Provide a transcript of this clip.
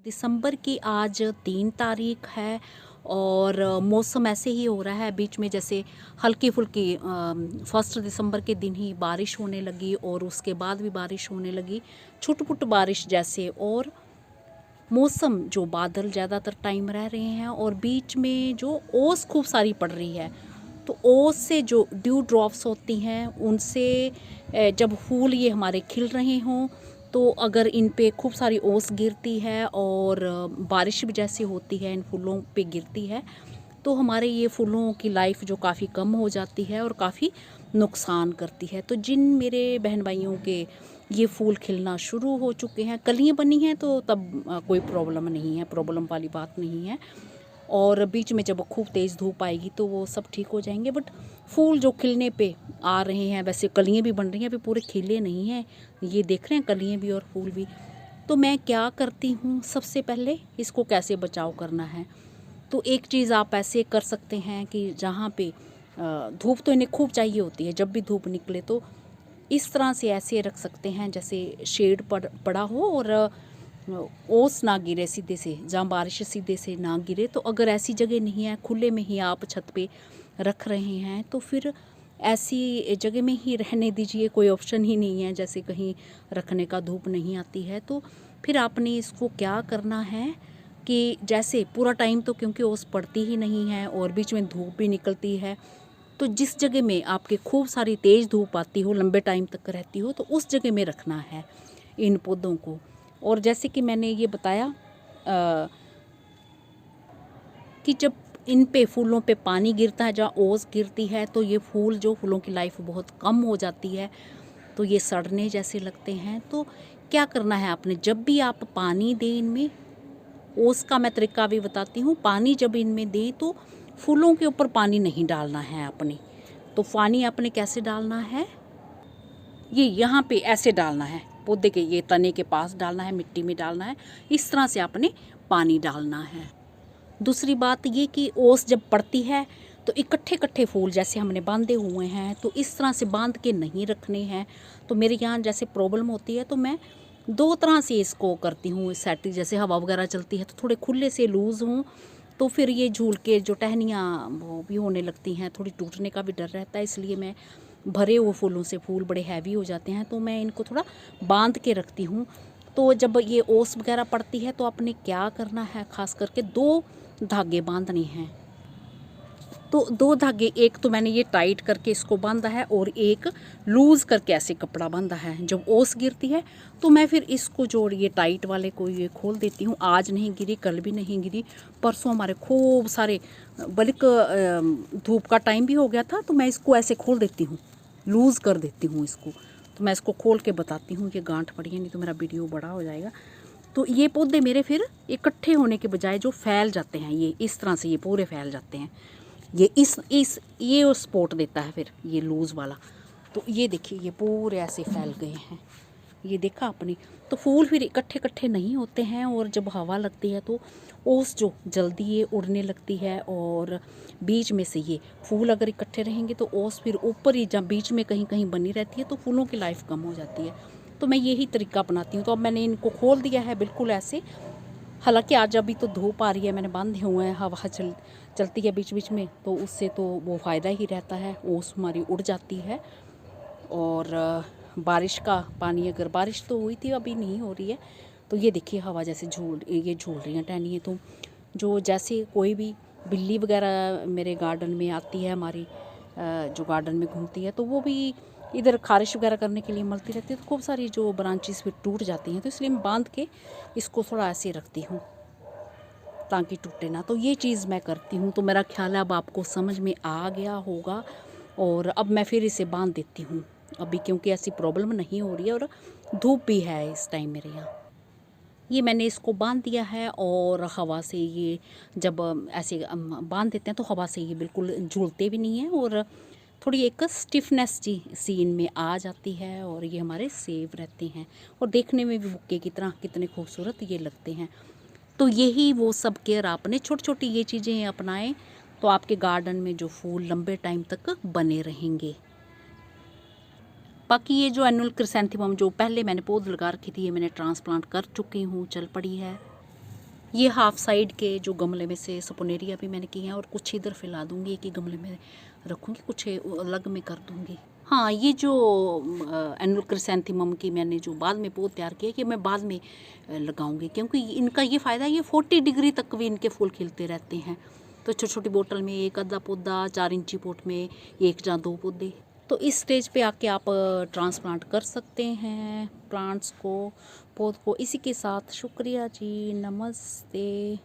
दिसंबर की आज 3 तारीख है और मौसम ऐसे ही हो रहा है। बीच में जैसे हल्की फुल्की 1 दिसंबर के दिन ही बारिश होने लगी और उसके बाद भी बारिश होने लगी, छुट-पुट बारिश जैसे। और मौसम जो बादल ज़्यादातर टाइम रह रहे हैं और बीच में जो ओस खूब सारी पड़ रही है, तो ओस से जो ड्यू ड्रॉप्स होती हैं उनसे जब फूल ये हमारे खिल रहे हों तो अगर इन पे खूब सारी ओस गिरती है और बारिश भी जैसी होती है इन फूलों पे गिरती है, तो हमारे ये फूलों की लाइफ जो काफ़ी कम हो जाती है और काफ़ी नुकसान करती है। तो जिन मेरे बहन भाइयों के ये फूल खिलना शुरू हो चुके हैं, कलियाँ बनी हैं, तो तब कोई प्रॉब्लम नहीं है, प्रॉब्लम वाली बात नहीं है। और बीच में जब खूब तेज़ धूप आएगी तो वो सब ठीक हो जाएंगे। बट फूल जो खिलने पे आ रहे हैं, वैसे कलियाँ भी बन रही हैं, अभी पूरे खिले नहीं हैं, ये देख रहे हैं कलियाँ भी और फूल भी। तो मैं क्या करती हूँ, सबसे पहले इसको कैसे बचाव करना है, तो एक चीज़ आप ऐसे कर सकते हैं कि जहाँ पे धूप तो इन्हें खूब चाहिए होती है, जब भी धूप निकले तो इस तरह से ऐसे रख सकते हैं जैसे शेड पड़ा हो और ओस ना गिरे सीधे से, जहाँ बारिश सीधे से ना गिरे। तो अगर ऐसी जगह नहीं है, खुले में ही आप छत पे रख रहे हैं, तो फिर ऐसी जगह में ही रहने दीजिए, कोई ऑप्शन ही नहीं है जैसे कहीं रखने का, धूप नहीं आती है। तो फिर आपने इसको क्या करना है कि जैसे पूरा टाइम तो क्योंकि ओस पड़ती ही नहीं है और बीच में धूप भी निकलती है, तो जिस जगह में आपके खूब सारी तेज़ धूप आती हो, लंबे टाइम तक रहती हो, तो उस जगह में रखना है इन पौधों को। और जैसे कि मैंने ये बताया कि जब इन पे फूलों पे पानी गिरता है, जहाँ ओस गिरती है, तो ये फूल जो फूलों की लाइफ बहुत कम हो जाती है, तो ये सड़ने जैसे लगते हैं। तो क्या करना है आपने, जब भी आप पानी दें इनमें, ओस का मैं तरीका भी बताती हूँ, पानी जब इनमें दें तो फूलों के ऊपर पानी नहीं डालना है आपने। तो पानी आपने कैसे डालना है, ये यहाँ पे ऐसे डालना है, पौधे के ये तने के पास डालना है, मिट्टी में डालना है, इस तरह से आपने पानी डालना है। दूसरी बात ये कि ओस जब पड़ती है तो इकट्ठे इकट्ठे फूल जैसे हमने बांधे हुए हैं, तो इस तरह से बांध के नहीं रखने हैं। तो मेरे यहाँ जैसे प्रॉब्लम होती है तो मैं 2 तरह से इसको करती हूँ सेटिंग। जैसे हवा वगैरह चलती है तो थोड़े खुले से लूज़ हों, तो फिर ये झूल के जो टहनियाँ वो भी होने लगती हैं, थोड़ी टूटने का भी डर रहता है, इसलिए मैं भरे हुए फूलों से, फूल बड़े हैवी हो जाते हैं, तो मैं इनको थोड़ा बांध के रखती हूँ। तो जब ये ओस वगैरह पड़ती है तो आपने क्या करना है, खास करके 2 धागे बांधने हैं। तो 2 धागे, एक तो मैंने ये टाइट करके इसको बांधा है और एक लूज़ करके ऐसे कपड़ा बांधा है। जब ओस गिरती है तो मैं फिर इसको जोड़ ये टाइट वाले को ये खोल देती हूँ। आज नहीं गिरी, कल भी नहीं गिरी, परसों हमारे खूब सारे, बल्कि धूप का टाइम भी हो गया था, तो मैं इसको ऐसे खोल देती हूँ, लूज़ कर देती हूँ इसको। तो मैं इसको खोल के बताती हूँ, ये गांठ पड़ी है, नहीं तो मेरा वीडियो बड़ा हो जाएगा। तो ये पौधे मेरे फिर इकट्ठे होने के बजाय जो फैल जाते हैं, ये इस तरह से ये पूरे फैल जाते हैं। ये इस ये स्पॉट देता है फिर ये लूज़ वाला। तो ये देखिए ये पूरे ऐसे फैल गए हैं, ये देखा आपने। तो फूल फिर इकट्ठे इकट्ठे नहीं होते हैं और जब हवा लगती है तो ओस जो जल्दी ये उड़ने लगती है और बीच में से ये फूल अगर इकट्ठे रहेंगे तो ओस फिर ऊपर ही जब बीच में कहीं कहीं बनी रहती है, तो फूलों की लाइफ कम हो जाती है। तो मैं यही तरीका अपनाती हूँ। तो अब मैंने इनको खोल दिया है बिल्कुल ऐसे। हालांकि आज अभी तो धूप आ रही है, मैंने बांधे हुए हैं, हवा चलती है बीच बीच में, तो उससे तो वो फ़ायदा ही रहता है, ओस हमारी उड़ जाती है। और बारिश का पानी, अगर बारिश तो हुई थी, अभी नहीं हो रही है, तो ये देखिए हवा जैसे ये झूल रही हैं टहनियाँ। तो जो जैसे कोई भी बिल्ली वगैरह मेरे गार्डन में आती है, हमारी जो गार्डन में घूमती है, तो वो भी इधर खारिश वगैरह करने के लिए मलती रहती है, तो खूब सारी जो ब्रांचेस फिर टूट जाती हैं। तो इसलिए मैं बांध के इसको थोड़ा ऐसे रखती हूँ ताकि टूटे ना। तो ये चीज़ मैं करती हूँ। तो मेरा ख्याल है अब आपको समझ में आ गया होगा। और अब मैं फिर इसे बांध देती हूँ अभी, क्योंकि ऐसी प्रॉब्लम नहीं हो रही है और धूप भी है इस टाइम मेरे यहाँ। ये मैंने इसको बांध दिया है और हवा से ये जब ऐसे बांध देते हैं तो हवा से ये बिल्कुल झूलते भी नहीं हैं और थोड़ी एक स्टिफनेस सी इनमें आ जाती है और ये हमारे सेव रहते हैं और देखने में भी बुक्के की तरह कितने खूबसूरत ये लगते हैं। तो यही वो सब केयर आपने छोटी छोटी ये चीज़ें अपनाएं तो आपके गार्डन में जो फूल लंबे टाइम तक बने रहेंगे। बाकी ये जो एनुअल क्रिसैंथेमम जो पहले मैंने पौध लगा रखी थी, ये मैंने ट्रांसप्लांट कर चुकी हूँ, चल पड़ी है। ये हाफ साइड के जो गमले में से सपोनेरिया भी मैंने की हैं और कुछ इधर फैला दूंगी, एक ही गमले में रखूंगी, कुछ अलग में कर दूंगी। हाँ, ये जो एनुअल क्रिसैंथेमम की मैंने जो बाद में पौध तैयार किया कि मैं बाद में लगाऊंगी, क्योंकि इनका ये फ़ायदा है, ये 40 डिग्री तक भी इनके फूल खिलते रहते हैं। तो छोटी छोटी बोतल में एक आधा पौधा, 4 इंची पॉट में 1 या 2 पौधे, तो इस स्टेज पे आके आप ट्रांसप्लांट कर सकते हैं प्लांट्स को, पौध को। इसी के साथ शुक्रिया जी, नमस्ते।